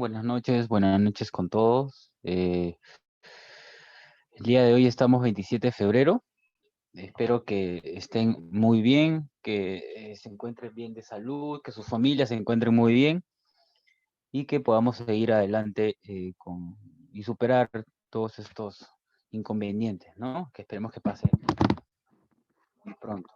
Buenas noches con todos. El día de hoy estamos 27 de febrero. Espero que estén muy bien, que se encuentren bien de salud, que sus familias se encuentren muy bien y que podamos seguir adelante y superar todos estos inconvenientes, ¿no? Que esperemos que pase muy pronto.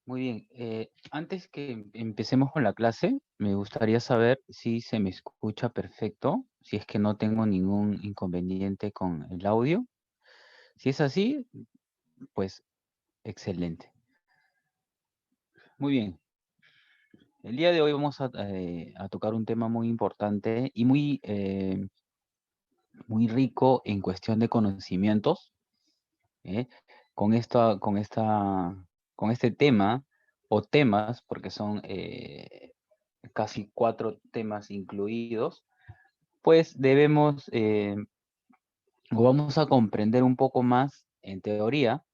Muy bien, antes que empecemos con la clase, me gustaría saber si se me escucha perfecto, si es que no tengo ningún inconveniente con el audio. Si es así, pues excelente. Muy bien, el día de hoy vamos a tocar un tema muy importante y muy rico en cuestión de conocimientos. ¿Eh? Con esta, con esta, con este tema o temas, porque son casi 4 temas incluidos, pues debemos o vamos a comprender un poco más en teoría,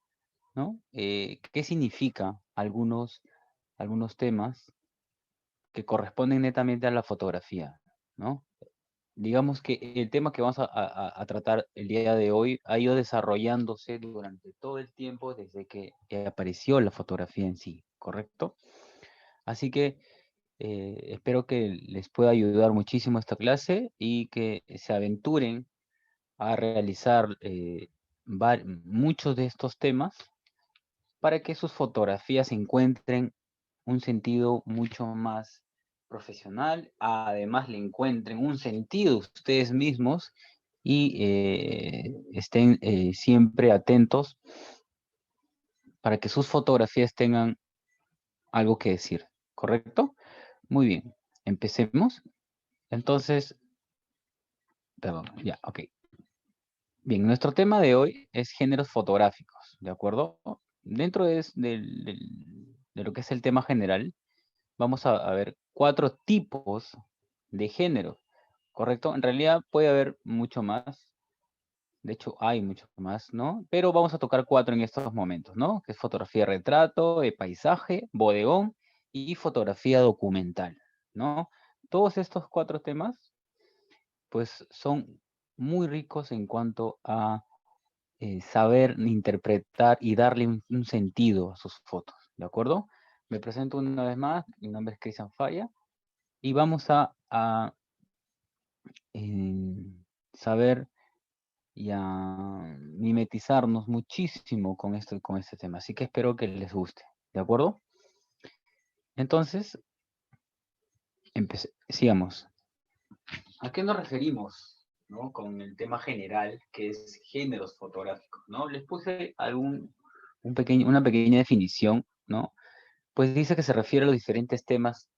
¿no? ¿Qué significa algunos temas que corresponden netamente a la fotografía, ¿no? Digamos que el tema que vamos a tratar el día de hoy ha ido desarrollándose durante todo el tiempo desde que apareció la fotografía en sí, ¿correcto? Así que espero que les pueda ayudar muchísimo esta clase y que se aventuren a realizar muchos de estos temas para que sus fotografías encuentren un sentido mucho más profesional, además le encuentren un sentido ustedes mismos y estén siempre atentos para que sus fotografías tengan algo que decir, ¿correcto? Muy bien, empecemos. Entonces, perdón, ya, ok. Bien, nuestro tema de hoy es géneros fotográficos, ¿de acuerdo? Dentro de lo que es el tema general, vamos a ver 4 tipos de género, ¿correcto? En realidad puede haber mucho más, de hecho hay mucho más, ¿no? Pero vamos a tocar 4 en estos momentos, ¿no? Que es fotografía de retrato, de paisaje, bodegón y fotografía documental, ¿no? Todos estos 4 temas, pues son muy ricos en cuanto a saber interpretar y darle un sentido a sus fotos, ¿de acuerdo? Me presento una vez más, mi nombre es Cristian Falla y vamos a saber y a mimetizarnos muchísimo con este tema, así que espero que les guste, ¿de acuerdo? Entonces, sigamos. ¿A qué nos referimos, ¿no? Con el tema general, que es géneros fotográficos, ¿no? Les puse una pequeña definición, ¿no? Pues dice que se refiere a los diferentes temas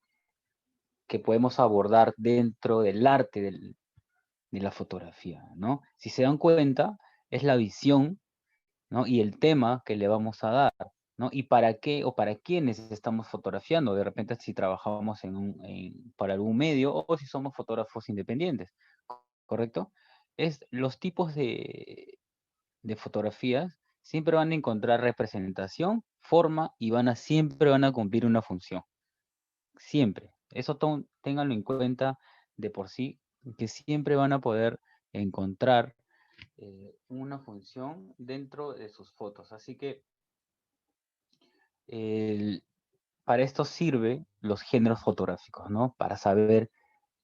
que podemos abordar dentro del arte de la fotografía, ¿no? Si se dan cuenta, es la visión, ¿no? Y el tema que le vamos a dar, ¿no? Y para qué o para quiénes estamos fotografiando, de repente si trabajamos para algún medio o si somos fotógrafos independientes, ¿correcto? Los tipos de fotografías siempre van a encontrar representación, forma y siempre van a cumplir una función. Siempre. Eso ténganlo en cuenta de por sí, que siempre van a poder encontrar una función dentro de sus fotos. Así que para esto sirve los géneros fotográficos, ¿no?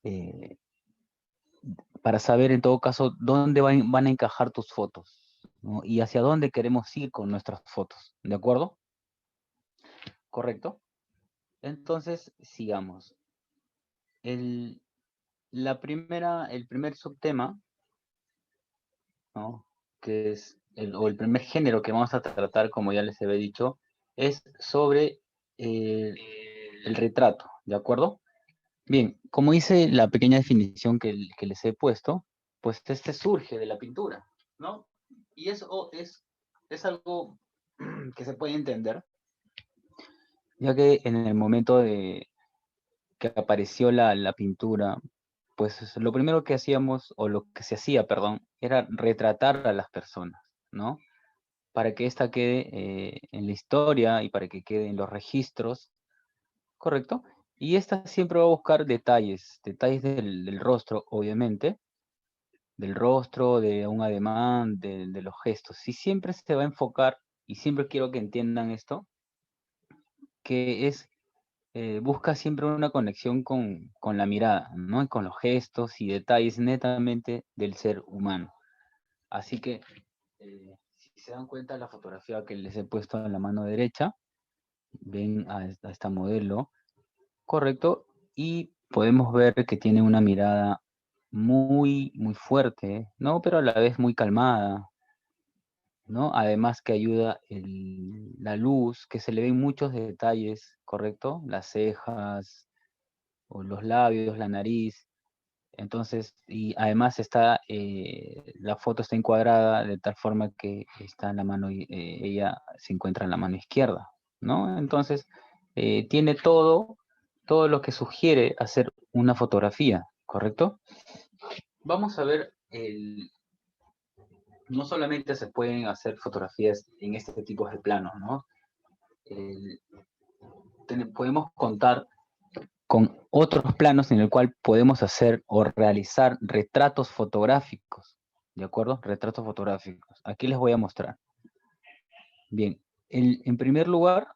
Eh, para saber en todo caso dónde van a encajar tus fotos, ¿no? Y hacia dónde queremos ir con nuestras fotos, ¿de acuerdo? ¿Correcto? Entonces, sigamos. El, el primer subtema, ¿no? Que es el primer género que vamos a tratar, como ya les había dicho, es sobre eh, el retrato, ¿de acuerdo? Bien, como dice la pequeña definición que les he puesto, pues este surge de la pintura, ¿no? Y eso es algo que se puede entender, ya que en el momento de que apareció la pintura, pues lo primero que hacíamos, o lo que se hacía, perdón, era retratar a las personas, ¿no? Para que ésta quede en la historia y para que quede en los registros, ¿correcto? Y esta siempre va a buscar detalles del rostro, obviamente, del rostro, de un ademán, de los gestos. Y siempre se va a enfocar, y siempre quiero que entiendan esto, que es, busca siempre una conexión con la mirada, ¿no? Y con los gestos y detalles netamente del ser humano. Así que, si se dan cuenta, la fotografía que les he puesto en la mano derecha, ven a esta modelo, correcto, y podemos ver que tiene una mirada muy, muy fuerte, ¿no? Pero a la vez muy calmada, ¿no? Además que ayuda la luz, que se le ven muchos detalles, ¿correcto? Las cejas, o los labios, la nariz. Entonces, y además está, la foto está encuadrada de tal forma que está en la mano, ella se encuentra en la mano izquierda, ¿no? Entonces, tiene todo lo que sugiere hacer una fotografía, ¿correcto? Vamos a ver, no solamente se pueden hacer fotografías en este tipo de planos, ¿no? El- Podemos contar con otros planos en el cual podemos hacer o realizar retratos fotográficos, ¿de acuerdo? Retratos fotográficos. Aquí les voy a mostrar. Bien, en primer lugar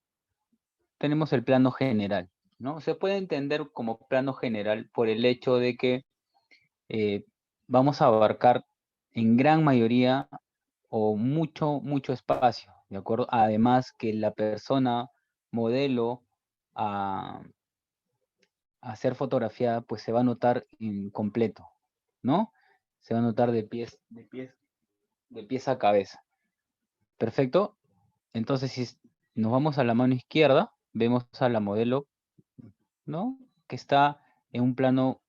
tenemos el plano general, ¿no? Se puede entender como plano general por el hecho de que, vamos a abarcar en gran mayoría o mucho espacio, ¿de acuerdo? Además que la persona modelo a hacer fotografía, pues se va a notar incompleto, ¿no? Se va a notar de pies a cabeza. Perfecto. Entonces, si nos vamos a la mano izquierda, vemos a la modelo, ¿no? Que está en un plano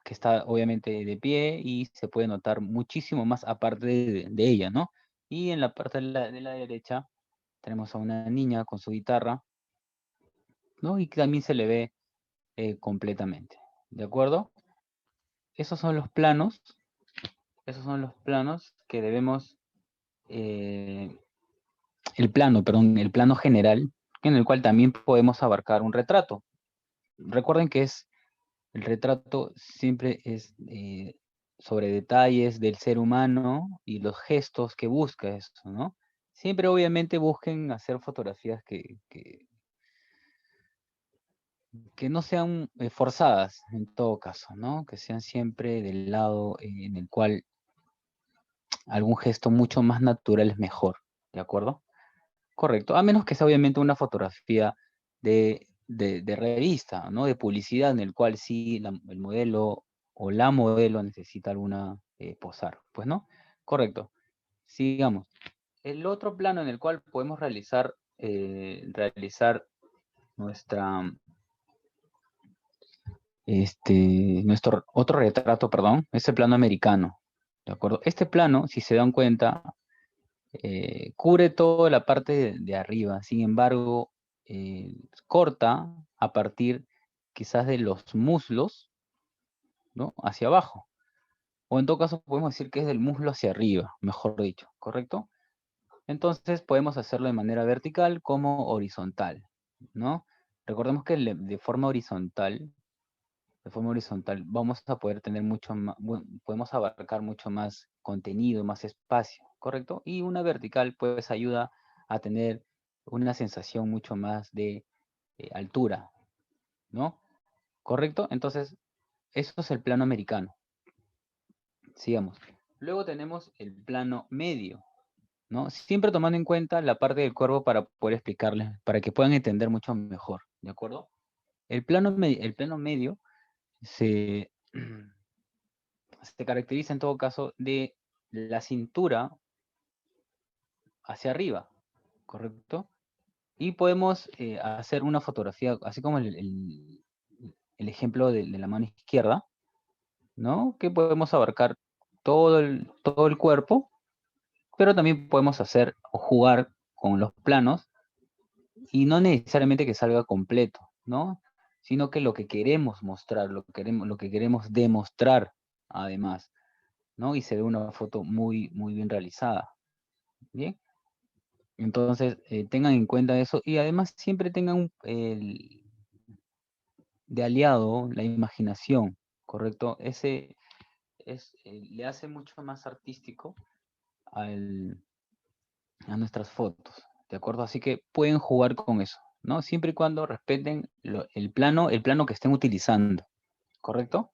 que está obviamente de pie y se puede notar muchísimo más aparte de ella, ¿no? Y en la parte de la derecha tenemos a una niña con su guitarra, ¿no? Y que también se le ve, completamente, ¿de acuerdo? Esos son los planos Esos son los planos que debemos, eh, el plano general, en el cual también podemos abarcar un retrato. Recuerden que el retrato siempre es, sobre detalles del ser humano y los gestos que busca eso, ¿no? Siempre obviamente busquen hacer fotografías que no sean, forzadas en todo caso, ¿no? Que sean siempre del lado, en el cual algún gesto mucho más natural es mejor, ¿de acuerdo? Correcto, a menos que sea obviamente una fotografía de revista, ¿no? De publicidad, en el cual sí el modelo o la modelo necesita alguna, posar, pues, ¿no? Correcto. Sigamos. El otro plano en el cual podemos realizar nuestra, nuestro otro retrato, perdón, es el plano americano, ¿de acuerdo? Este plano, si se dan cuenta, cubre toda la parte de arriba, sin embargo, corta a partir quizás de los muslos, ¿no? Hacia abajo. O en todo caso podemos decir que es del muslo hacia arriba, mejor dicho, ¿correcto? Entonces podemos hacerlo de manera vertical como horizontal, ¿no? Recordemos que de forma horizontal vamos a poder tener mucho más, podemos abarcar mucho más contenido, más espacio, ¿correcto? Y una vertical pues ayuda a tener una sensación mucho más de, altura, ¿no? ¿Correcto? Entonces, eso es el plano americano. Sigamos. Luego tenemos el plano medio, ¿no? Siempre tomando en cuenta la parte del cuerpo para poder explicarles, para que puedan entender mucho mejor, ¿de acuerdo? El plano medio se, se caracteriza en todo caso de la cintura hacia arriba, ¿correcto? Y podemos, hacer una fotografía, así como el ejemplo de la mano izquierda, ¿no? Que podemos abarcar todo el cuerpo, pero también podemos hacer o jugar con los planos y no necesariamente que salga completo, ¿no? Sino que lo que queremos mostrar, lo que queremos demostrar, además, ¿no? Y se ve una foto muy, muy bien realizada. Bien, entonces, tengan en cuenta eso y además siempre tengan de aliado la imaginación, ¿correcto? Ese le hace mucho más artístico a nuestras fotos, ¿de acuerdo? Así que pueden jugar con eso, ¿no? Siempre y cuando respeten el plano que estén utilizando, ¿correcto?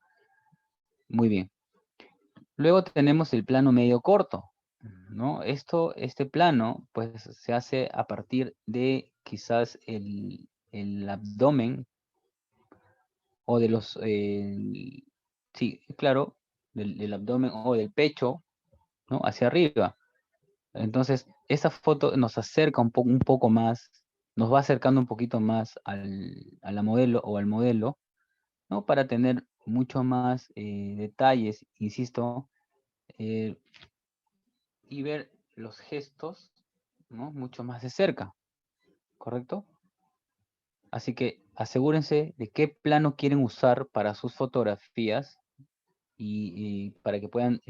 Muy bien. Luego tenemos el plano medio corto, ¿no? Este plano, pues, se hace a partir de quizás el abdomen o de los, sí, claro, del abdomen o del pecho, ¿no? Hacia arriba. Entonces, esa foto nos acerca un poco más, nos va acercando un poquito más a la modelo o al modelo, ¿no? Para tener mucho más detalles, insisto, eh, y ver los gestos, ¿no? Mucho más de cerca, ¿correcto? Así que asegúrense de qué plano quieren usar para sus fotografías y para que puedan,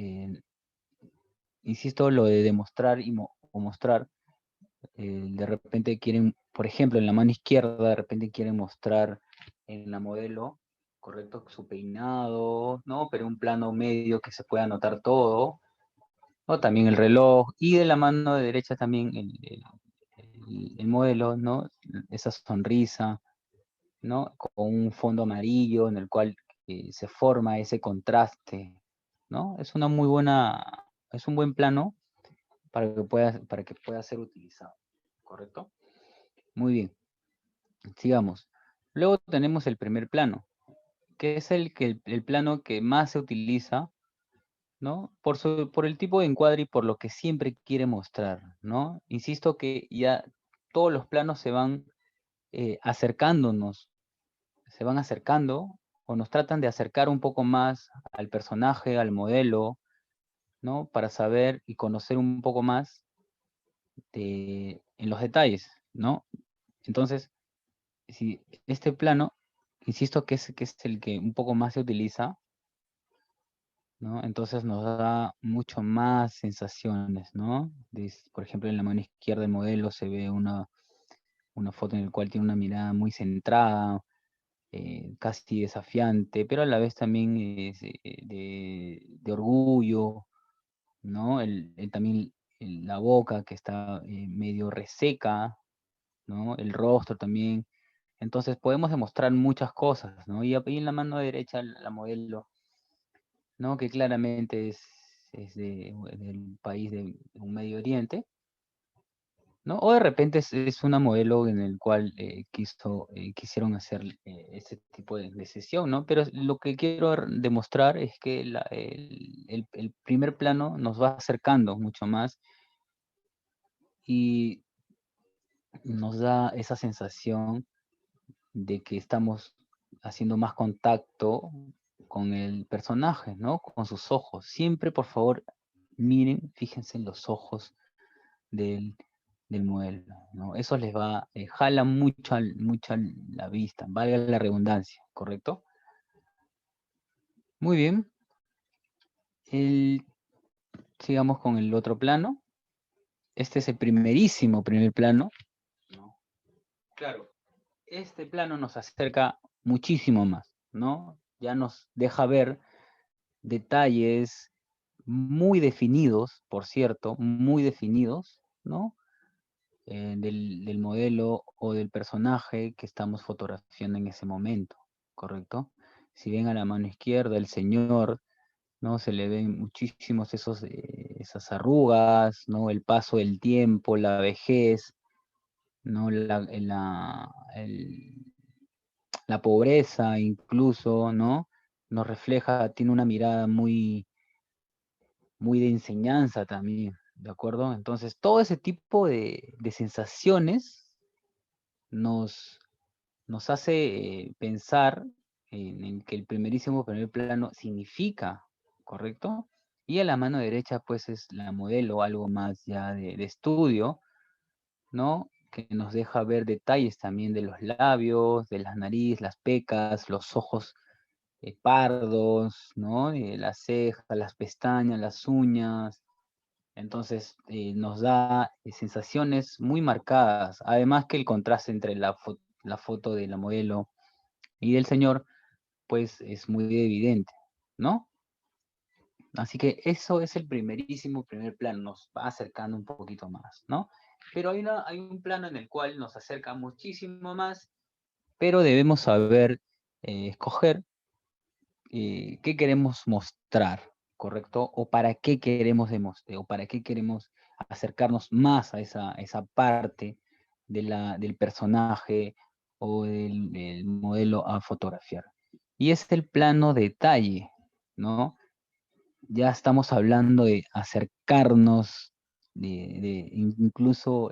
insisto, lo de demostrar o mostrar, de repente quieren, por ejemplo, en la mano izquierda, de repente quieren mostrar en la modelo, ¿correcto? Su peinado, ¿no? Pero un plano medio que se pueda notar todo, ¿no? También el reloj, y de la mano de derecha también el modelo, ¿no? Esa sonrisa, ¿no? Con un fondo amarillo en el cual se forma ese contraste, ¿no? Es un buen plano para que pueda ser utilizado, ¿correcto? Muy bien, sigamos. Luego tenemos el primer plano, que es el plano que más se utiliza, ¿no? Por el tipo de encuadre y por lo que siempre quiere mostrar, ¿no? Insisto que ya todos los planos acercándonos, se van acercando o nos tratan de acercar un poco más al personaje, al modelo, ¿no? Para saber y conocer un poco más en los detalles, ¿no? Entonces, si este plano, insisto que es el que un poco más se utiliza, ¿no? Entonces nos da mucho más sensaciones, ¿no? Por ejemplo, en la mano izquierda del modelo se ve una foto en la cual tiene una mirada muy centrada, casi desafiante, pero a la vez también es, de orgullo, ¿no? También la boca que está medio reseca, ¿no? El rostro también. Entonces podemos demostrar muchas cosas, ¿no? Y en la mano derecha la modelo, ¿no? Que claramente es del país de un Medio Oriente, ¿no? O de repente es una modelo en el cual quisieron hacer ese tipo de sesión, ¿no? Pero lo que quiero demostrar es que el primer plano nos va acercando mucho más y nos da esa sensación de que estamos haciendo más contacto con el personaje, ¿no? Con sus ojos. Siempre, por favor, miren, fíjense en los ojos del, del modelo, ¿no? Eso les va, jala mucho, mucho la vista, valga la redundancia, ¿correcto? Muy bien. El- Sigamos con el otro plano. Este es el primer plano, ¿no? Claro, este plano nos acerca muchísimo más, ¿no? Ya nos deja ver detalles muy definidos, por cierto, muy definidos, ¿no? Del modelo o del personaje que estamos fotografiando en ese momento, ¿correcto? Si ven a la mano izquierda, el señor, ¿no? Se le ven muchísimos esas arrugas, ¿no? El paso del tiempo, la vejez, ¿no? La pobreza incluso, ¿no? Nos refleja, tiene una mirada muy de enseñanza también, ¿de acuerdo? Entonces, todo ese tipo de sensaciones nos, nos hace pensar en que el primer plano significa, ¿correcto? Y a la mano derecha, pues, es la modelo, algo más ya de estudio, ¿no? Que nos deja ver detalles también de los labios, de la nariz, las pecas, los ojos pardos, ¿no? Las cejas, las pestañas, las uñas. Entonces nos da sensaciones muy marcadas. Además que el contraste entre la foto de la modelo Y del señor, pues es muy evidente, ¿no? Así que eso es el primer plano, nos va acercando un poquito más, ¿no? Pero hay un plano en el cual nos acerca muchísimo más, pero debemos saber escoger qué queremos mostrar, ¿correcto? O para qué queremos demostrar, o para qué queremos acercarnos más a esa parte del personaje o del modelo a fotografiar. Y es el plano detalle, ¿no? Ya estamos hablando de acercarnos, incluso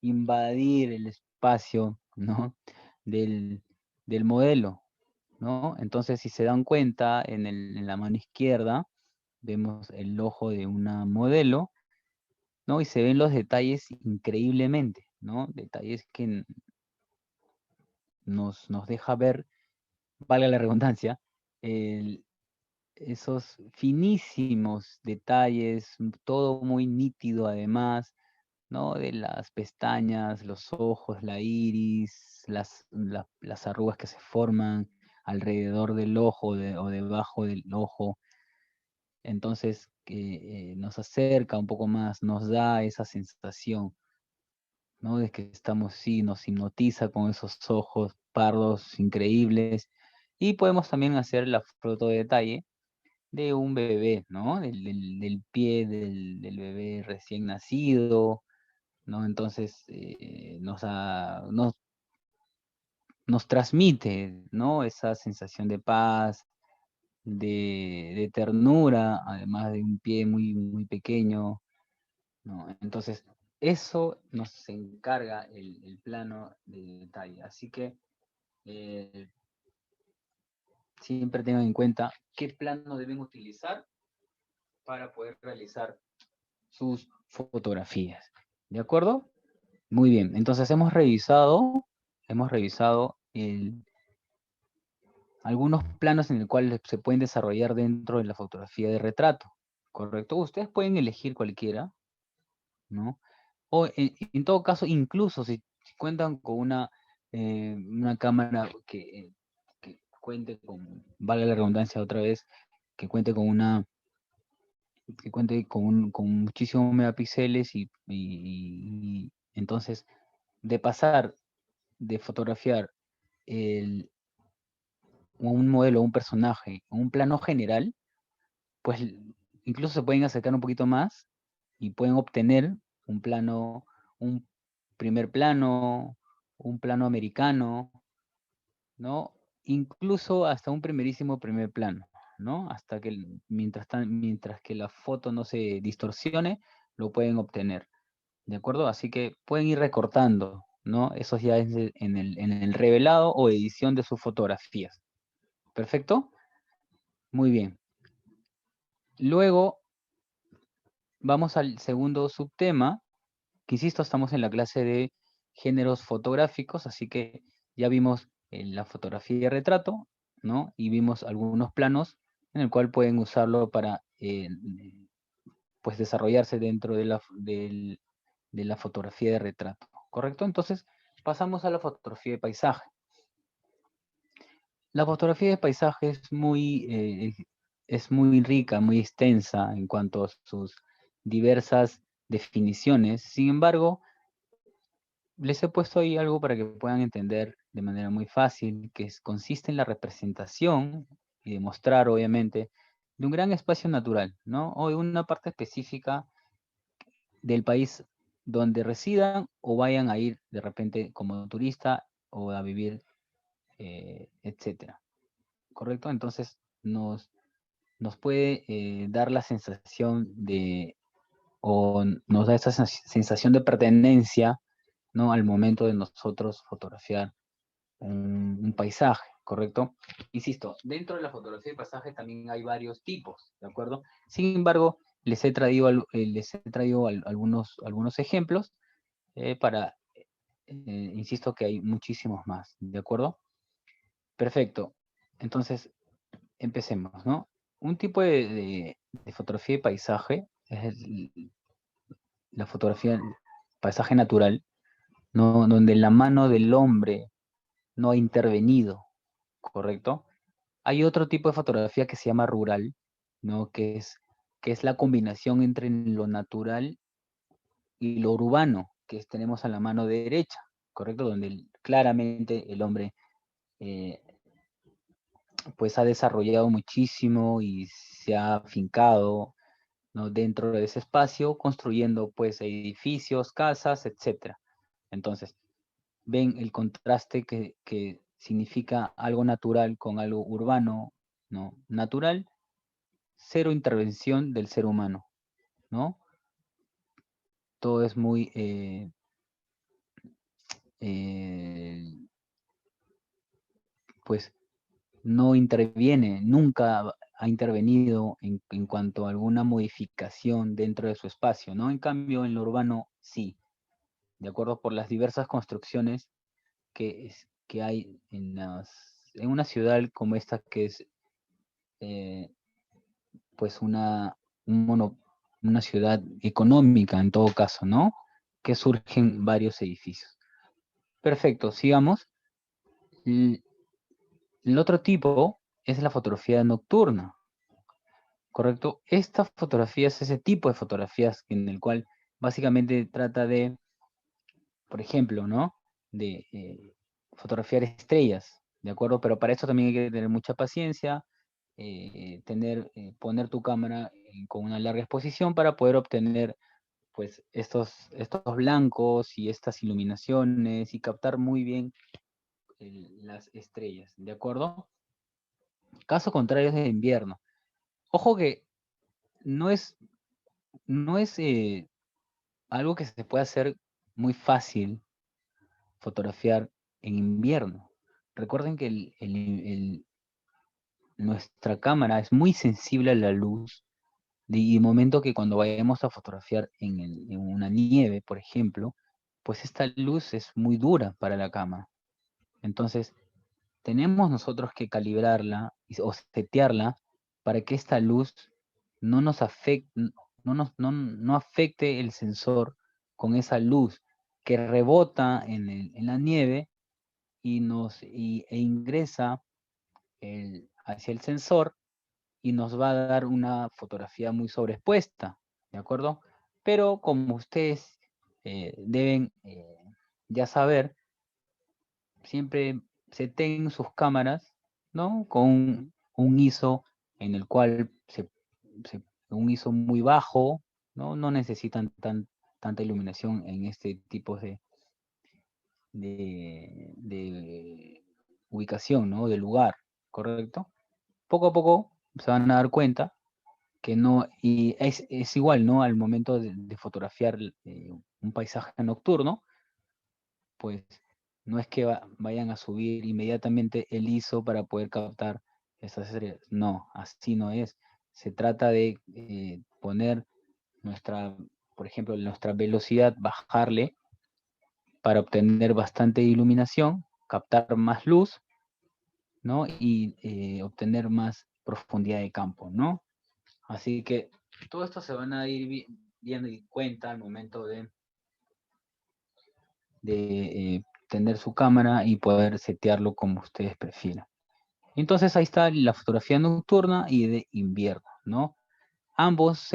invadir el espacio, ¿no? del, del modelo, ¿no? Entonces, si se dan cuenta, en la mano izquierda vemos el ojo de una modelo, ¿no? Y se ven los detalles increíblemente, ¿no? Detalles que nos deja ver, valga la redundancia, esos finísimos detalles, todo muy nítido además, ¿no? De las pestañas, los ojos, la iris, las arrugas que se forman alrededor del ojo o debajo del ojo. Entonces, que nos acerca un poco más, nos da esa sensación, ¿no? De que estamos, sí, nos hipnotiza con esos ojos pardos increíbles. Y podemos también hacer la foto de detalle de un bebé, ¿no? Del pie del bebé recién nacido, ¿no? Entonces nos transmite, ¿no? Esa sensación de paz, de ternura, además de un pie muy, muy pequeño, ¿no? Entonces, eso nos encarga el plano de detalle. Así que eh, siempre tengan en cuenta qué plano deben utilizar para poder realizar sus fotografías. ¿De acuerdo? Muy bien. Entonces hemos revisado algunos planos en el cual se pueden desarrollar dentro de la fotografía de retrato. ¿Correcto? Ustedes pueden elegir cualquiera, ¿no? O en todo caso, incluso si cuentan con una cámara que cuente con, vale la redundancia otra vez, que cuente con con muchísimos megapíxeles y entonces de pasar de fotografiar un modelo, un personaje, un plano general, pues incluso se pueden acercar un poquito más y pueden obtener un plano, un primer plano, un plano americano, ¿no? Incluso hasta un primerísimo primer plano, ¿no? Hasta que mientras que la foto no se distorsione, lo pueden obtener, ¿de acuerdo? Así que pueden ir recortando, ¿no? Eso ya es en el revelado o edición de sus fotografías. ¿Perfecto? Muy bien. Luego vamos al segundo subtema, que insisto, estamos en la clase de géneros fotográficos, así que ya vimos la fotografía de retrato, ¿no? Y vimos algunos planos en el cual pueden usarlo para pues desarrollarse dentro de la fotografía de retrato, ¿correcto? Entonces, pasamos a la fotografía de paisaje. La fotografía de paisaje es muy rica, muy extensa en cuanto a sus diversas definiciones. Sin embargo, les he puesto ahí algo para que puedan entender de manera muy fácil, consiste en la representación y demostrar, obviamente, de un gran espacio natural, ¿no? O de una parte específica del país donde residan o vayan a ir de repente como turista o a vivir, etcétera. ¿Correcto? Entonces nos puede dar la sensación o nos da esa sensación de pertenencia, ¿no? Al momento de nosotros fotografiar un paisaje, ¿correcto? Insisto, dentro de la fotografía de paisaje también hay varios tipos, ¿de acuerdo? Sin embargo, les he traído algunos ejemplos para, insisto que hay muchísimos más, ¿de acuerdo? Perfecto. Entonces, empecemos, ¿no? Un tipo de fotografía de paisaje es la fotografía del paisaje natural, ¿no? Donde la mano del hombre no ha intervenido, ¿correcto? Hay otro tipo de fotografía que se llama rural, ¿no? Que es la combinación entre lo natural y lo urbano, tenemos a la mano derecha, ¿correcto? Donde claramente el hombre pues ha desarrollado muchísimo y se ha afincado, ¿no? Dentro de ese espacio, construyendo pues edificios, casas, etcétera. Entonces, ven el contraste que significa algo natural con algo urbano, ¿no? Natural, cero intervención del ser humano, ¿no? Todo es muy, pues, no interviene, nunca ha intervenido en cuanto a alguna modificación dentro de su espacio, ¿no? En cambio, en lo urbano, sí, de acuerdo por las diversas construcciones que hay en una ciudad como esta que es, pues, una ciudad económica en todo caso, ¿no? Que surgen varios edificios. Perfecto, sigamos. El otro tipo es la fotografía nocturna, ¿correcto? Esta fotografía es ese tipo de fotografías en el cual básicamente trata de, por ejemplo, ¿no? De fotografiar estrellas, ¿de acuerdo? Pero para eso también hay que tener mucha paciencia, poner tu cámara con una larga exposición para poder obtener pues estos blancos y estas iluminaciones y captar muy bien las estrellas, ¿de acuerdo? Caso contrario es de invierno. Ojo que no es, no es algo que se puede hacer muy fácil fotografiar en invierno. Recuerden que nuestra cámara es muy sensible a la luz y momento que cuando vayamos a fotografiar en una nieve, por ejemplo, pues esta luz es muy dura para la cámara. Entonces, tenemos nosotros que calibrarla o setearla para que esta luz no nos afecte, no afecte el sensor con esa luz que rebota en la nieve e ingresa hacia el sensor y nos va a dar una fotografía muy sobreexpuesta, ¿de acuerdo? Pero como ustedes deben ya saber, siempre seten sus cámaras, ¿no? Con un ISO en el cual un ISO muy bajo, ¿no? No necesitan tanta iluminación en este tipo de ubicación, ¿no? De lugar, ¿correcto? Poco a poco se van a dar cuenta que no, y es igual, ¿no? Al momento de fotografiar un paisaje nocturno, pues no es que vayan a subir inmediatamente el ISO para poder captar estas estrellas. No, así no es. Se trata de poner por ejemplo, nuestra velocidad, bajarle para obtener bastante iluminación, captar más luz, ¿no? Y obtener más profundidad de campo, ¿no? Así que todo esto se van a ir viendo en cuenta al momento de tener su cámara y poder setearlo como ustedes prefieran. Entonces ahí está la fotografía nocturna y de invierno, ¿no? Ambos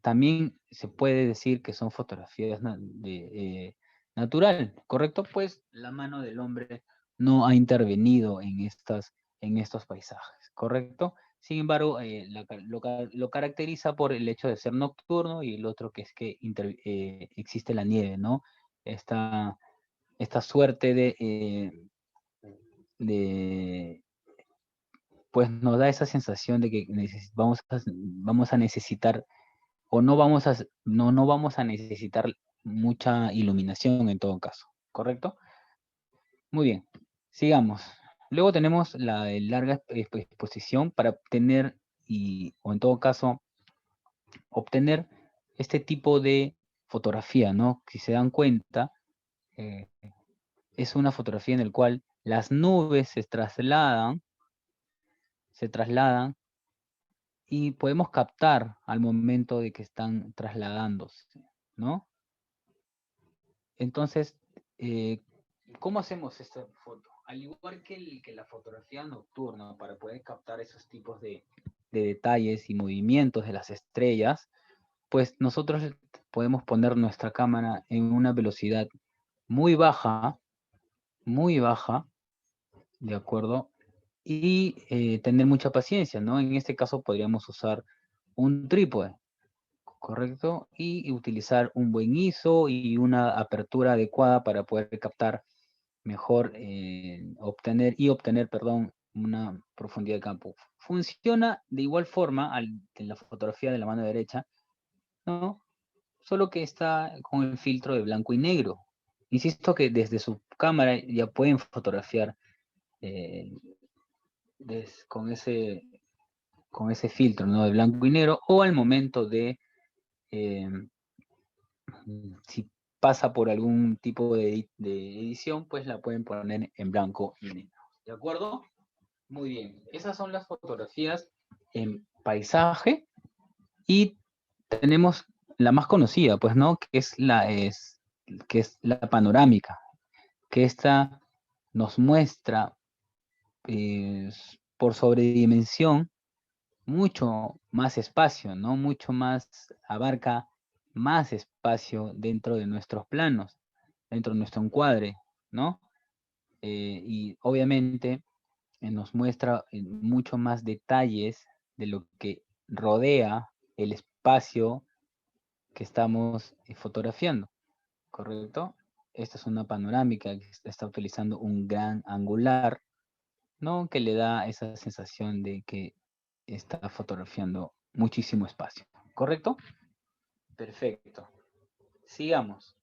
también se puede decir que son fotografías natural, ¿correcto? Pues la mano del hombre no ha intervenido en estos paisajes, ¿correcto? Sin embargo, lo caracteriza por el hecho de ser nocturno y el otro que es que existe la nieve, ¿no? Esta, esta suerte de, pues nos da esa sensación de que vamos a necesitar o no vamos a necesitar mucha iluminación en todo caso, ¿correcto? Muy bien, sigamos. Luego tenemos la de larga exposición para obtener o en todo caso, obtener este tipo de fotografía, ¿no? Si se dan cuenta, eh, es una fotografía en la cual las nubes se trasladan y podemos captar al momento de que están trasladándose, ¿no? Entonces, ¿cómo hacemos esta foto? al igual que, que la fotografía nocturna, para poder captar esos tipos de detalles y movimientos de las estrellas, pues nosotros podemos poner nuestra cámara en una velocidad muy baja, ¿de acuerdo? Y tener mucha paciencia, ¿no? En este caso podríamos usar un trípode, ¿correcto? Y utilizar un buen ISO y una apertura adecuada para poder captar mejor, obtener, perdón, una profundidad de campo. Funciona de igual forma en la fotografía de la mano derecha, ¿no? Solo que está con el filtro de blanco y negro. Insisto que desde su cámara ya pueden fotografiar eh, con ese filtro, ¿no? De blanco y negro, o al momento de, eh, si pasa por algún tipo de edición, pues la pueden poner en blanco y negro. ¿De acuerdo? Muy bien. Esas son las fotografías en paisaje, y tenemos la más conocida, pues, ¿no? Que es la panorámica, que esta nos muestra por sobredimensión mucho más espacio, ¿no? Mucho más, abarca más espacio dentro de nuestros planos, dentro de nuestro encuadre, ¿no? Y obviamente nos muestra mucho más detalles de lo que rodea el espacio que estamos fotografiando, ¿correcto? Esta es una panorámica que está utilizando un gran angular, ¿no? Que le da esa sensación de que está fotografiando muchísimo espacio, ¿correcto? Perfecto. Sigamos.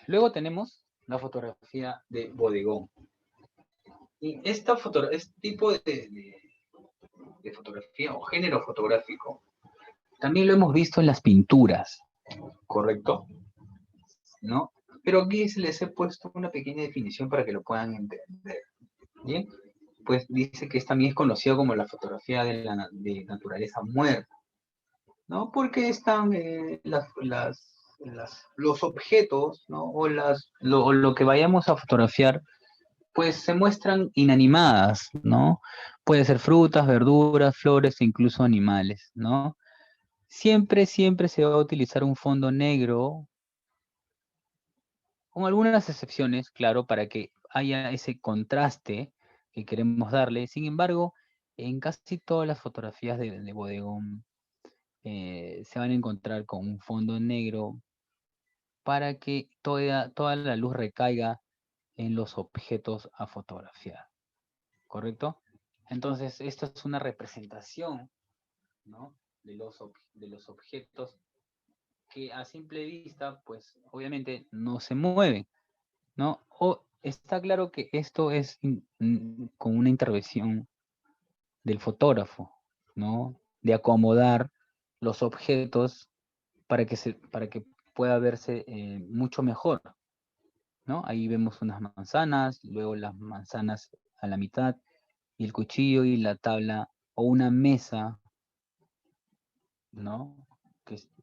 Luego tenemos la fotografía de bodegón. Y este tipo de fotografía o género fotográfico también lo hemos visto en las pinturas, ¿correcto? ¿No? Pero aquí se les he puesto una pequeña definición para que lo puedan entender. ¿Bien? Pues dice que también es conocido como la fotografía de naturaleza muerta, ¿no? Porque están los objetos, ¿no? O lo que vayamos a fotografiar, pues se muestran inanimadas, ¿no? Puede ser frutas, verduras, flores e incluso animales, ¿no? Siempre se va a utilizar un fondo negro, con algunas excepciones, claro, para que haya ese contraste que queremos darle. Sin embargo, en casi todas las fotografías de bodegón se van a encontrar con un fondo negro para que toda la luz recaiga en los objetos a fotografiar, ¿correcto? Entonces, esta es una representación, ¿no? de los objetos que a simple vista, pues obviamente no se mueven, ¿no? O está claro que esto es con una intervención del fotógrafo, ¿no? De acomodar los objetos para que pueda verse mucho mejor, ¿no? Ahí vemos unas manzanas, luego las manzanas a la mitad, y el cuchillo y la tabla, o una mesa, ¿no?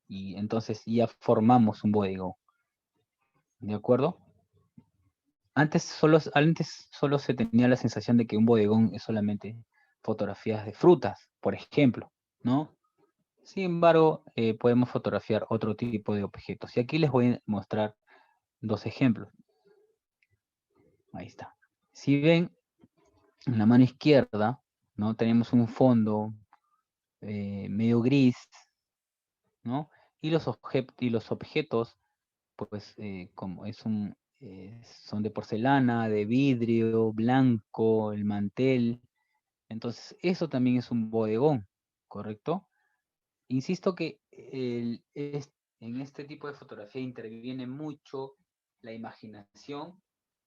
Y entonces ya formamos un bodegón, ¿de acuerdo? Antes solo se tenía la sensación de que un bodegón es solamente fotografías de frutas, por ejemplo, ¿no? Sin embargo, podemos fotografiar otro tipo de objetos. Y aquí les voy a mostrar dos ejemplos. Ahí está. Si ven, en la mano izquierda, ¿no? Tenemos un fondo medio gris, ¿no? Y los objetos, pues, como son de porcelana, de vidrio, blanco, el mantel. Entonces, eso también es un bodegón, ¿correcto? Insisto que en este tipo de fotografía interviene mucho la imaginación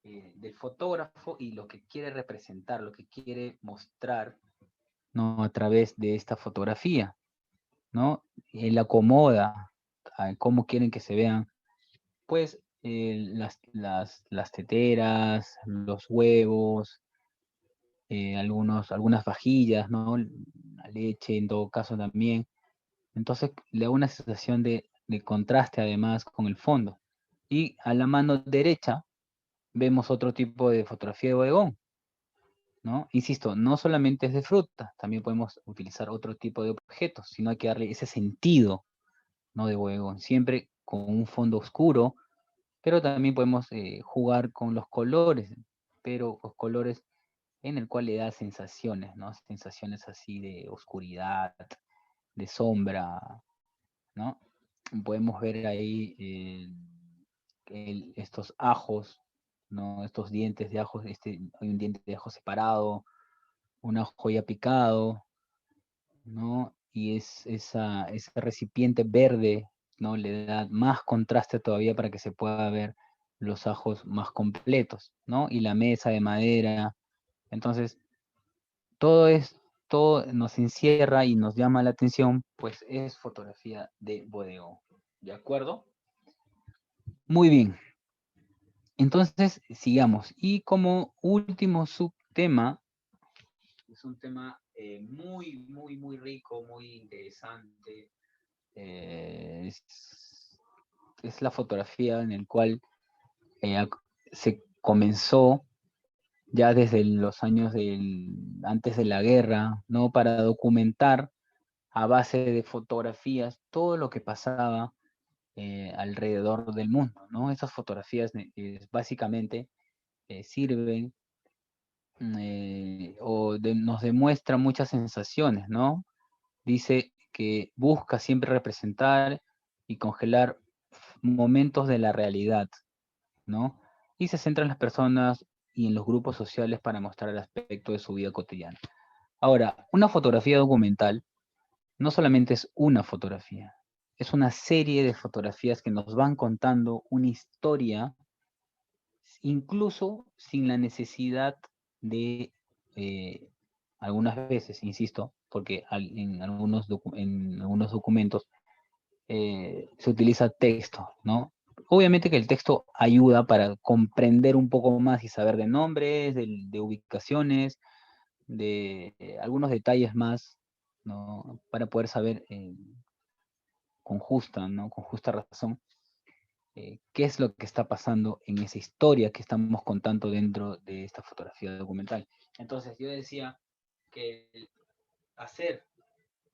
del fotógrafo y lo que quiere representar, lo que quiere mostrar, ¿no? A través de esta fotografía, ¿no? Él acomoda a cómo quieren que se vean, pues, las teteras, los huevos, algunas vajillas, ¿no? La leche en todo caso también. Entonces le da una sensación de contraste además con el fondo. Y a la mano derecha vemos otro tipo de fotografía de bodegón, ¿no? Insisto, no solamente es de fruta, también podemos utilizar otro tipo de objetos, sino hay que darle ese sentido, ¿no? De bodegón, siempre con un fondo oscuro, pero también podemos jugar con los colores, pero los colores en el cual le da sensaciones, ¿no? Sensaciones así de oscuridad, de sombra, ¿no? Podemos ver ahí estos ajos, ¿no? Estos dientes de ajos, hay un diente de ajo separado, un ajo ya picado, ¿no? Y ese recipiente verde, ¿no? Le da más contraste todavía para que se pueda ver los ajos más completos, ¿no? Y la mesa de madera. Entonces, todo nos encierra y nos llama la atención, pues es fotografía de bodegón. ¿De acuerdo? Muy bien. Entonces, sigamos. Y como último subtema, es un tema muy rico, muy interesante. eh, es la fotografía en el cual se comenzó ya desde los años antes de la guerra, ¿no? Para documentar a base de fotografías todo lo que pasaba alrededor del mundo, ¿no? Esas fotografías básicamente sirven nos demuestran muchas sensaciones, ¿no? Dice que busca siempre representar y congelar momentos de la realidad, ¿no? Y se centra en las personas y en los grupos sociales para mostrar el aspecto de su vida cotidiana. Ahora, una fotografía documental no solamente es una fotografía, es una serie de fotografías que nos van contando una historia, incluso sin la necesidad de, algunas veces, insisto, porque en algunos documentos se utiliza texto, ¿no? Obviamente que el texto ayuda para comprender un poco más y saber de nombres, de ubicaciones, de algunos detalles más, ¿no? Para poder saber ¿no? Con justa razón, qué es lo que está pasando en esa historia que estamos contando dentro de esta fotografía documental. Entonces yo decía que hacer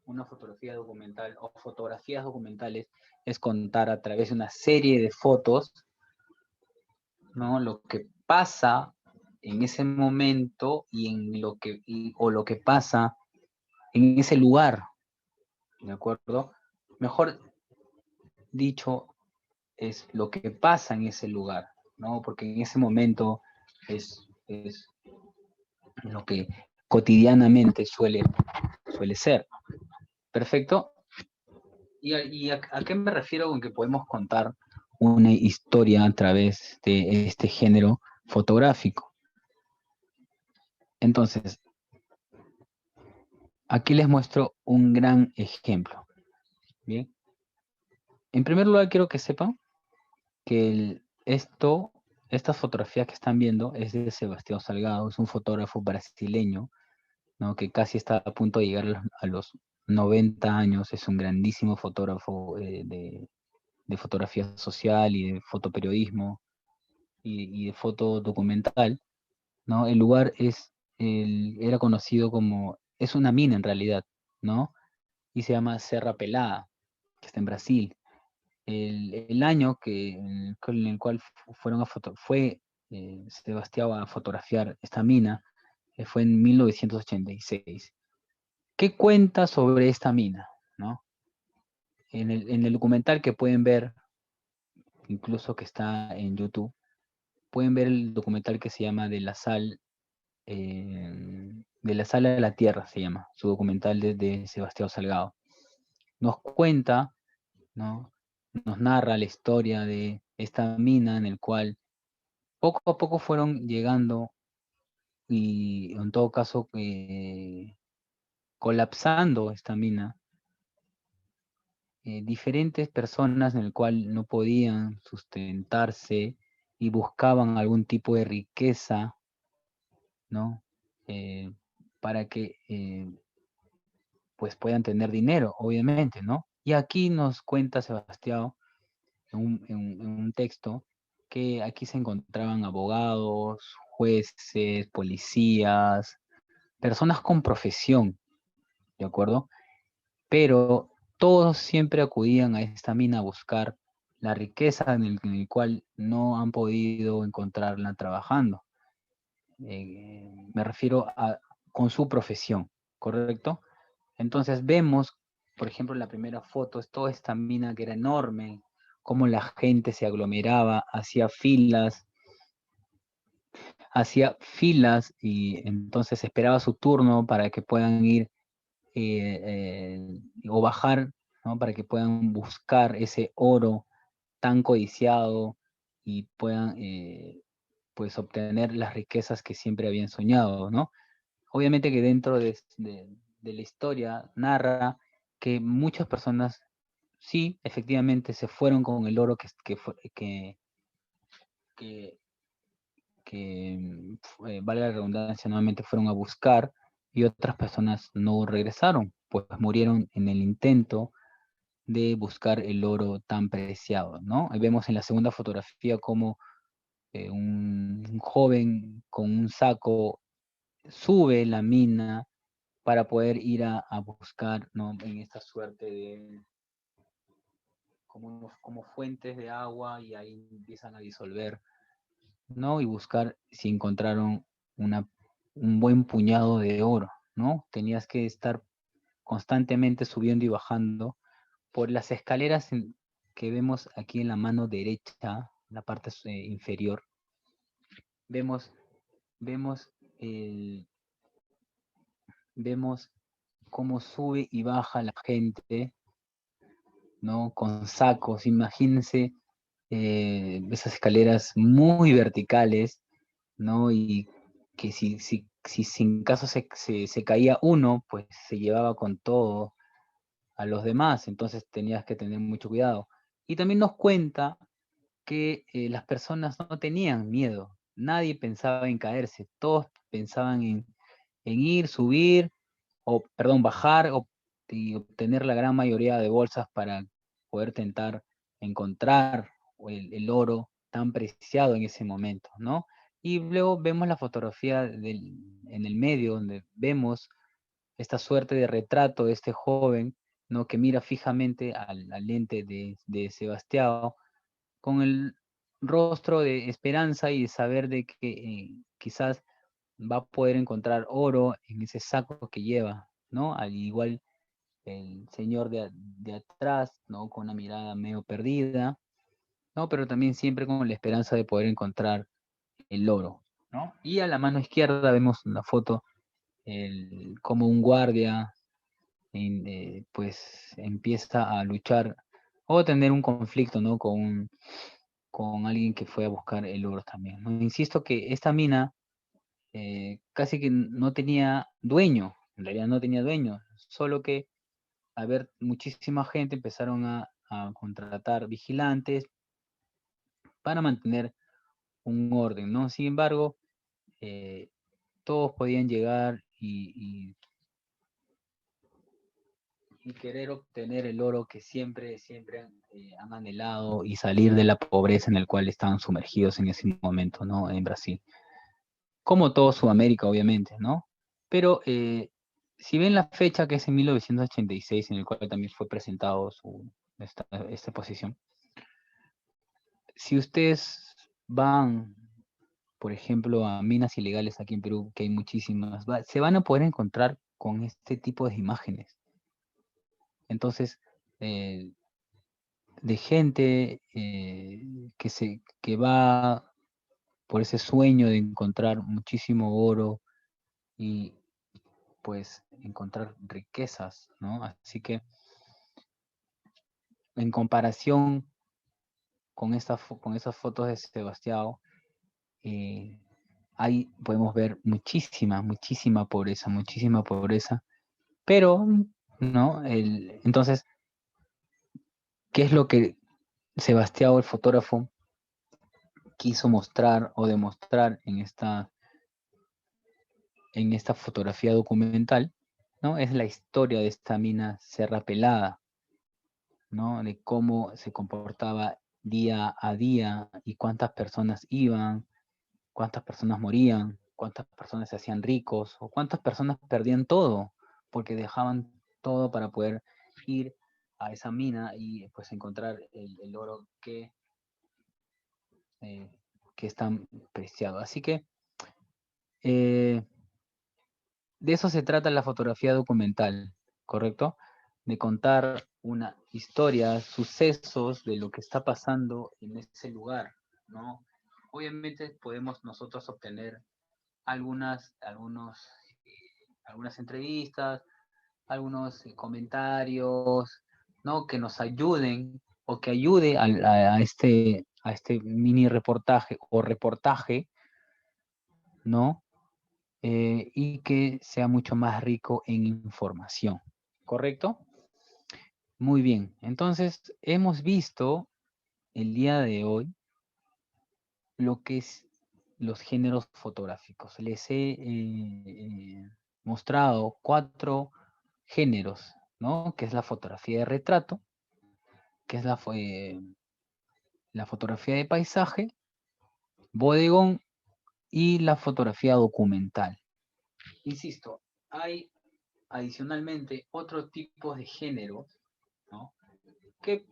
una fotografía documental o fotografías documentales es contar a través de una serie de fotos, ¿no? Lo que pasa en ese momento o lo que pasa en ese lugar, ¿de acuerdo? Mejor dicho, es lo que pasa en ese lugar, ¿no? Porque en ese momento es lo que cotidianamente suele ser. ¿Perfecto? ¿Y a qué me refiero con que podemos contar una historia a través de este género fotográfico? Entonces, aquí les muestro un gran ejemplo. Bien. En primer lugar, quiero que sepan que estas fotografías que están viendo es de Sebastián Salgado, es un fotógrafo brasileño, ¿no? Que casi está a punto de llegar a los 90 años, es un grandísimo fotógrafo de fotografía social y de fotoperiodismo y de foto documental, ¿no? El lugar era conocido como, es una mina en realidad, ¿no? Y se llama Serra Pelada, que está en Brasil. El año en el cual fue Sebastián a fotografiar esta mina fue en 1986. ¿Qué cuenta sobre esta mina? ¿No? En el documental que pueden ver, incluso que está en YouTube, pueden ver el documental que se llama De la sal a la tierra, se llama, su documental de Sebastián Salgado. Nos cuenta, ¿no? Nos narra la historia de esta mina en el cual poco a poco fueron llegando y en todo caso colapsando esta mina, diferentes personas en el cual no podían sustentarse y buscaban algún tipo de riqueza, ¿no? Eh, para que pues puedan tener dinero, obviamente, ¿no? Y aquí nos cuenta Sebastián en un texto que aquí se encontraban abogados, jueces, policías, personas con profesión, ¿de acuerdo? Pero todos siempre acudían a esta mina a buscar la riqueza en el cual no han podido encontrarla trabajando. Me refiero a con su profesión, ¿correcto? Entonces vemos, por ejemplo, la primera foto, es toda esta mina que era enorme, cómo la gente se aglomeraba, hacía filas y entonces esperaba su turno para que puedan ir o bajar, ¿no? Para que puedan buscar ese oro tan codiciado y puedan pues obtener las riquezas que siempre habían soñado, ¿no? Obviamente que dentro de la historia narra que muchas personas sí, efectivamente se fueron con el oro que, valga la redundancia, nuevamente fueron a buscar y otras personas no regresaron, pues murieron en el intento de buscar el oro tan preciado, ¿no? Ahí vemos en la segunda fotografía como un joven con un saco sube la mina para poder ir a buscar, ¿no? En esta suerte de como fuentes de agua y ahí empiezan a disolver, ¿no? Y buscar si encontraron un buen puñado de oro, ¿no? Tenías que estar constantemente subiendo y bajando por las escaleras que vemos aquí en la mano derecha, en la parte inferior. Vemos, vemos, vemos cómo sube y baja la gente, ¿no? Con sacos, imagínense esas escaleras muy verticales, ¿no? Y que si sin caso se caía uno, pues se llevaba con todo a los demás, entonces tenías que tener mucho cuidado. Y también nos cuenta que las personas no tenían miedo, nadie pensaba en caerse, todos pensaban en ir, subir, o perdón, bajar y obtener la gran mayoría de bolsas para poder tentar encontrar el oro tan preciado en ese momento, ¿no? Y luego vemos la fotografía en el medio, donde vemos esta suerte de retrato de este joven, ¿no? Que mira fijamente al lente de Sebastián con el rostro de esperanza y de saber de que quizás va a poder encontrar oro en ese saco que lleva, ¿no? Al igual el señor de atrás, ¿no? Con una mirada medio perdida, ¿no? Pero también siempre con la esperanza de poder encontrar el oro, ¿no? Y a la mano izquierda vemos una foto como un guardia pues empieza a luchar o tener un conflicto, ¿no? Con alguien que fue a buscar el oro también, ¿no? Insisto que esta mina casi que no tenía dueño, en realidad no tenía dueño, solo que a ver, muchísima gente empezaron a contratar vigilantes para mantener un orden, ¿no? Sin embargo, eh, todos podían llegar y querer obtener el oro que siempre han anhelado y salir de la pobreza en el cual estaban sumergidos en ese momento, ¿no? En Brasil. Como todo Sudamérica, obviamente, ¿no? Pero si ven la fecha que es en 1986, en el cual también fue presentado esta posición, si ustedes van, por ejemplo, a minas ilegales aquí en Perú, que hay muchísimas, se van a poder encontrar con este tipo de imágenes. Entonces, eh, de gente que va por ese sueño de encontrar muchísimo oro y pues encontrar riquezas, ¿no? Así que en comparación con esas fotos de Sebastián, eh, ahí podemos ver muchísima pobreza, pero, ¿no? Entonces, ¿qué es lo que Sebastián, el fotógrafo, quiso mostrar o demostrar en esta fotografía documental? ¿No? Es la historia de esta mina Serra Pelada, ¿no? De cómo se comportaba día a día y cuántas personas iban, cuántas personas morían, cuántas personas se hacían ricos o cuántas personas perdían todo porque dejaban todo para poder ir a esa mina y pues encontrar el oro eh, que es tan preciado. Así que eh, de eso se trata la fotografía documental, ¿correcto? De contar una historia, sucesos de lo que está pasando en ese lugar, ¿no? Obviamente podemos nosotros obtener algunas entrevistas, algunos comentarios, ¿no? Que nos ayuden o que ayude a este mini reportaje o reportaje, ¿no? Y que sea mucho más rico en información, ¿correcto? Muy bien, entonces hemos visto el día de hoy lo que es los géneros fotográficos. Les he mostrado 4 géneros, ¿no? Que es la fotografía de retrato, que es la fotografía de paisaje, bodegón y la fotografía documental. Insisto, hay adicionalmente otro tipo de géneros, ¿no? Que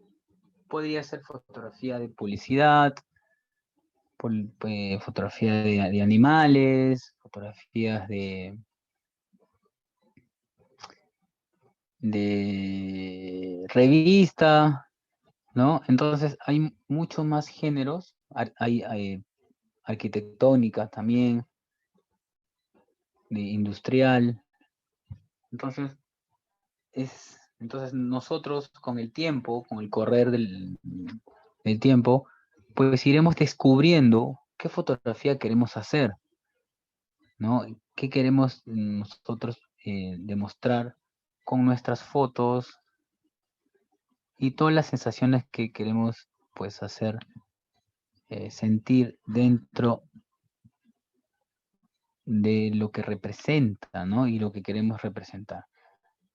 podría ser fotografía de publicidad, fotografía de animales, fotografías de revista, ¿no? Entonces hay muchos más géneros, hay arquitectónica también, de industrial. Entonces nosotros con el tiempo, con el correr del tiempo, pues iremos descubriendo qué fotografía queremos hacer, ¿no? ¿Qué queremos nosotros demostrar con nuestras fotos y todas las sensaciones que queremos pues hacer sentir dentro de lo que representa, ¿no? Y lo que queremos representar.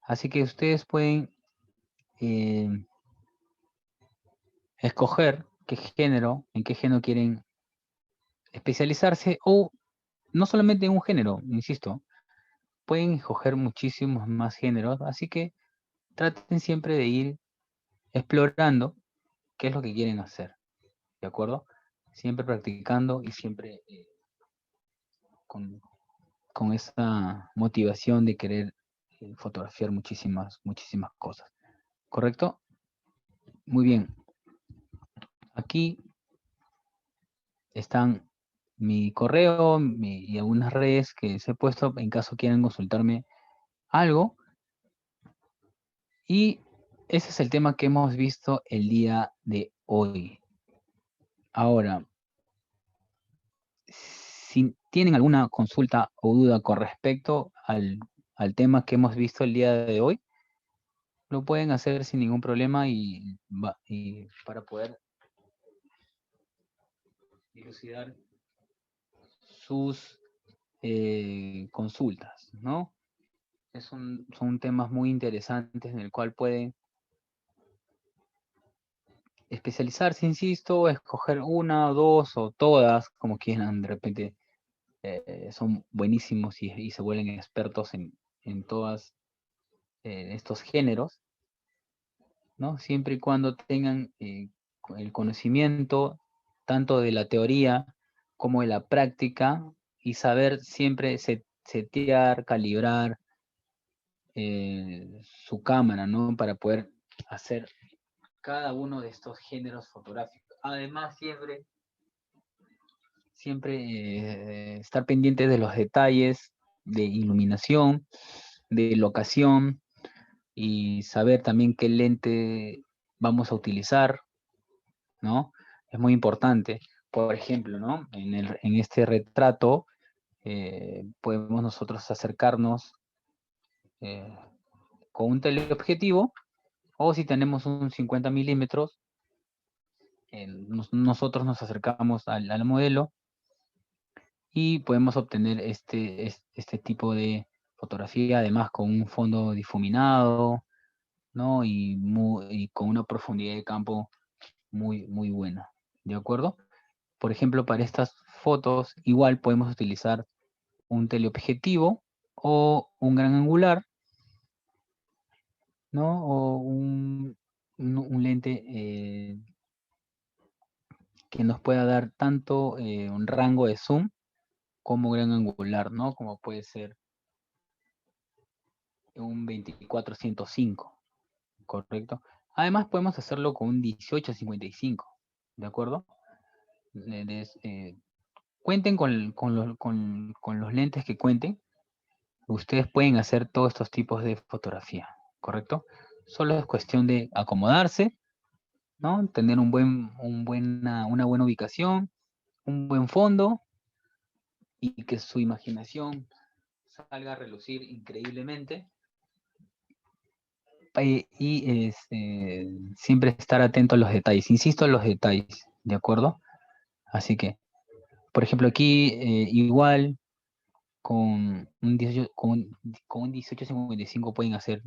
Así que ustedes pueden eh, escoger en qué género quieren especializarse o no solamente en un género, insisto, pueden escoger muchísimos más géneros, así que traten siempre de ir explorando qué es lo que quieren hacer, ¿de acuerdo? Siempre practicando y siempre con, con esa motivación de querer fotografiar muchísimas cosas, ¿correcto? Muy bien, aquí están mi correo y algunas redes que se he puesto en caso quieran consultarme algo. Y ese es el tema que hemos visto el día de hoy. Ahora, si tienen alguna consulta o duda con respecto al tema que hemos visto el día de hoy, lo pueden hacer sin ningún problema y para poder dilucidar sus consultas, ¿no? Son temas muy interesantes en el cual pueden especializarse, insisto, escoger una, dos o todas, como quieran, de repente son buenísimos y se vuelven expertos en todos estos géneros, ¿no? Siempre y cuando tengan el conocimiento tanto de la teoría como de la práctica y saber siempre setear, calibrar su cámara, ¿no? Para poder hacer cada uno de estos géneros fotográficos. Además, siempre estar pendiente de los detalles de iluminación, de locación y saber también qué lente vamos a utilizar, ¿no? Es muy importante. Por ejemplo, ¿no? En este retrato podemos nosotros acercarnos eh, con un teleobjetivo o si tenemos un 50 milímetros, nosotros nos acercamos al modelo y podemos obtener este tipo de fotografía, además con un fondo difuminado, ¿no? Y con una profundidad de campo muy buena, ¿de acuerdo? Por ejemplo, para estas fotos, igual podemos utilizar un teleobjetivo o un gran angular, ¿no? O un lente que nos pueda dar tanto un rango de zoom como gran angular, ¿no? Como puede ser un 24-105, ¿correcto? Además podemos hacerlo con un 18-55, ¿de acuerdo? Cuenten con los lentes que cuenten. Ustedes pueden hacer todos estos tipos de fotografía, ¿correcto? Solo es cuestión de acomodarse, ¿no? Tener una buena ubicación, un buen fondo y que su imaginación salga a relucir increíblemente. Siempre estar atento a los detalles. Insisto en los detalles, ¿de acuerdo? Así que, por ejemplo, aquí igual con un 18, con un 18-55 pueden hacer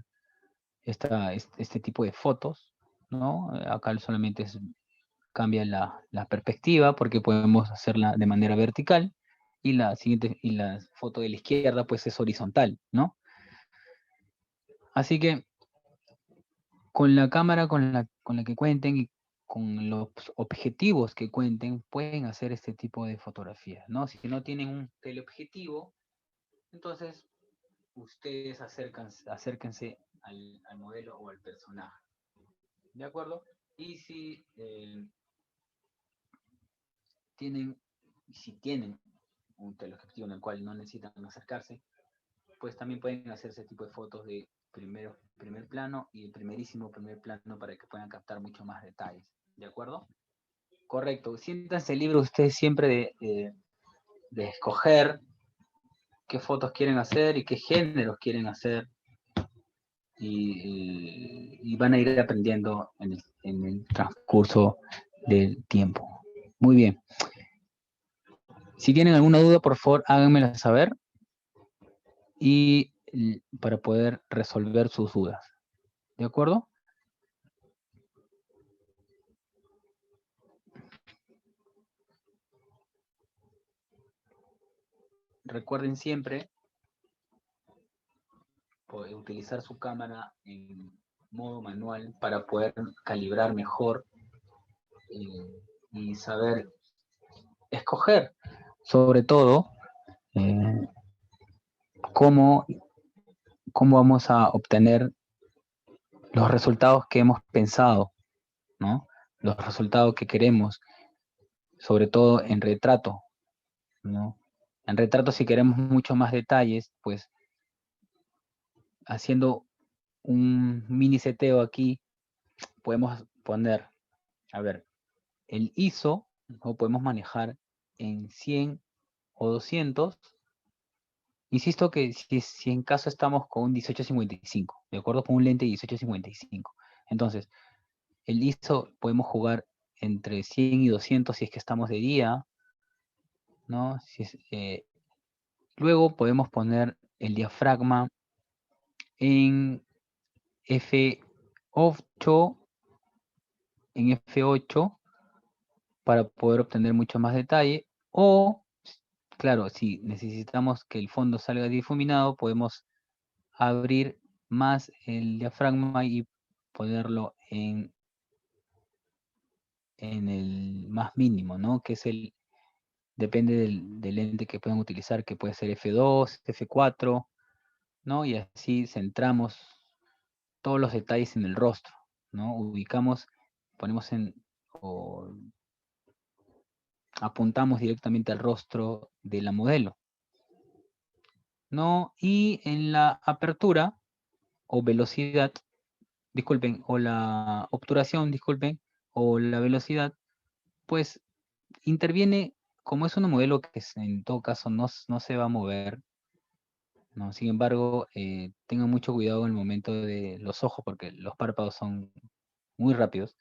este tipo de fotos, ¿no? Acá solamente cambia la perspectiva porque podemos hacerla de manera vertical y la foto de la izquierda pues es horizontal, ¿no? Así que con la cámara con la que cuenten y con los objetivos que cuenten, pueden hacer este tipo de fotografías, ¿no? Si no tienen un teleobjetivo, entonces ustedes acérquense al modelo o al personaje, ¿de acuerdo? Y tienen, si tienen un teleobjetivo en el cual no necesitan acercarse, pues también pueden hacer ese tipo de fotos de primer plano y el primer plano para que puedan captar mucho más detalles, ¿de acuerdo? Correcto, siéntanse libres ustedes siempre de escoger qué fotos quieren hacer y qué géneros quieren hacer y van a ir aprendiendo en el transcurso del tiempo. Muy bien. Si tienen alguna duda, por favor, háganmela saber y para poder resolver sus dudas. ¿De acuerdo? Recuerden siempre poder utilizar su cámara en modo manual para poder calibrar mejor y saber escoger, sobre todo, eh, cómo, cómo vamos a obtener los resultados que hemos pensado, ¿no? Los resultados que queremos, sobre todo en retrato, ¿no? En retrato, si queremos mucho más detalles, pues haciendo un mini seteo aquí, podemos poner, a ver, el ISO lo podemos manejar en 100 o 200. Insisto que si en caso estamos con un 18-55, ¿de acuerdo? Con un lente 18-55. Entonces, el ISO podemos jugar entre 100 y 200 si es que estamos de día, ¿no? Luego podemos poner el diafragma en F8, para poder obtener mucho más detalle. O, claro, si necesitamos que el fondo salga difuminado, podemos abrir más el diafragma y ponerlo en el más mínimo, ¿no? Que es depende del lente que puedan utilizar, que puede ser F2, F4, ¿no? Y así centramos todos los detalles en el rostro, ¿no? Ubicamos, ponemos o apuntamos directamente al rostro de la modelo, ¿no? Y en la apertura o velocidad, disculpen, o la obturación, disculpen, o la velocidad, pues interviene, como es una modelo que en todo caso no se va a mover, ¿no? Sin embargo, tengan mucho cuidado en el momento de los ojos porque los párpados son muy rápidos.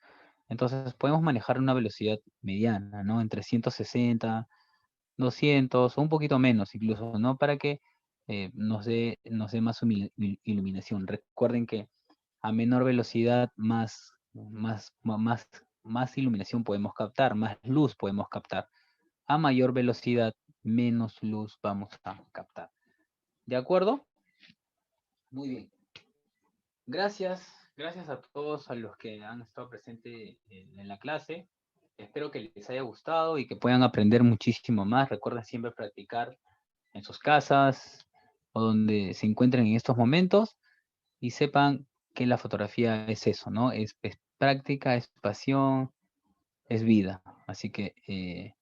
Entonces podemos manejar una velocidad mediana, ¿no? Entre 160, 200 o un poquito menos incluso, ¿no? Para que nos dé más iluminación. Recuerden que a menor velocidad, más más iluminación podemos captar, más luz podemos captar. A mayor velocidad, menos luz vamos a captar. ¿De acuerdo? Muy bien. Gracias a todos a los que han estado presentes en la clase. Espero que les haya gustado y que puedan aprender muchísimo más. Recuerden siempre practicar en sus casas o donde se encuentren en estos momentos y sepan que la fotografía es eso, ¿no? Es práctica, es pasión, es vida. Así que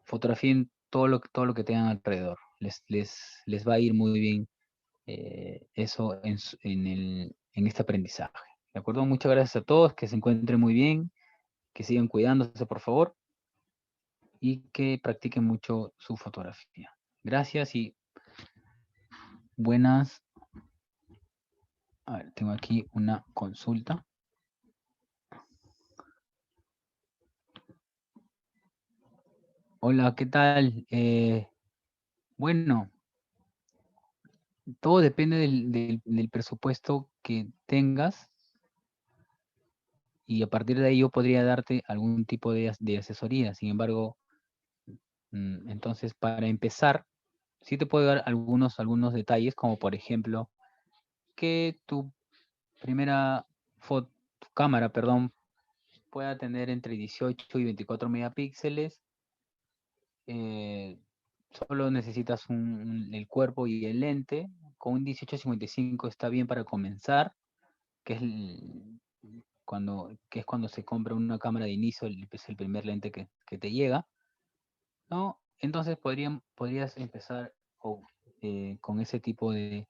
fotografíen todo lo que tengan alrededor. Les va a ir muy bien eso en este aprendizaje. ¿De acuerdo? Muchas gracias a todos, que se encuentren muy bien, que sigan cuidándose, por favor, y que practiquen mucho su fotografía. Gracias y buenas. A ver, tengo aquí una consulta. Hola, ¿qué tal? Bueno, todo depende del presupuesto que tengas y a partir de ahí yo podría darte algún tipo de asesoría. Sin embargo, entonces para empezar, sí te puedo dar algunos detalles, como por ejemplo, que tu primera tu cámara, perdón, pueda tener entre 18 y 24 megapíxeles. Solo necesitas el cuerpo y el lente. Con un 18-55 está bien para comenzar, que es cuando se compra una cámara de inicio, es el primer lente que te llega, ¿no? Entonces podrías empezar con ese tipo de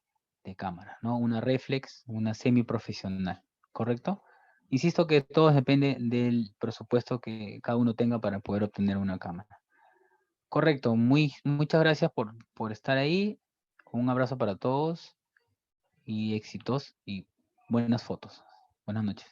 cámara, ¿no? Una reflex, una semiprofesional, ¿correcto? Insisto que todo depende del presupuesto que cada uno tenga para poder obtener una cámara. Correcto, muchas gracias por estar ahí. Un abrazo para todos y éxitos y buenas fotos. Buenas noches.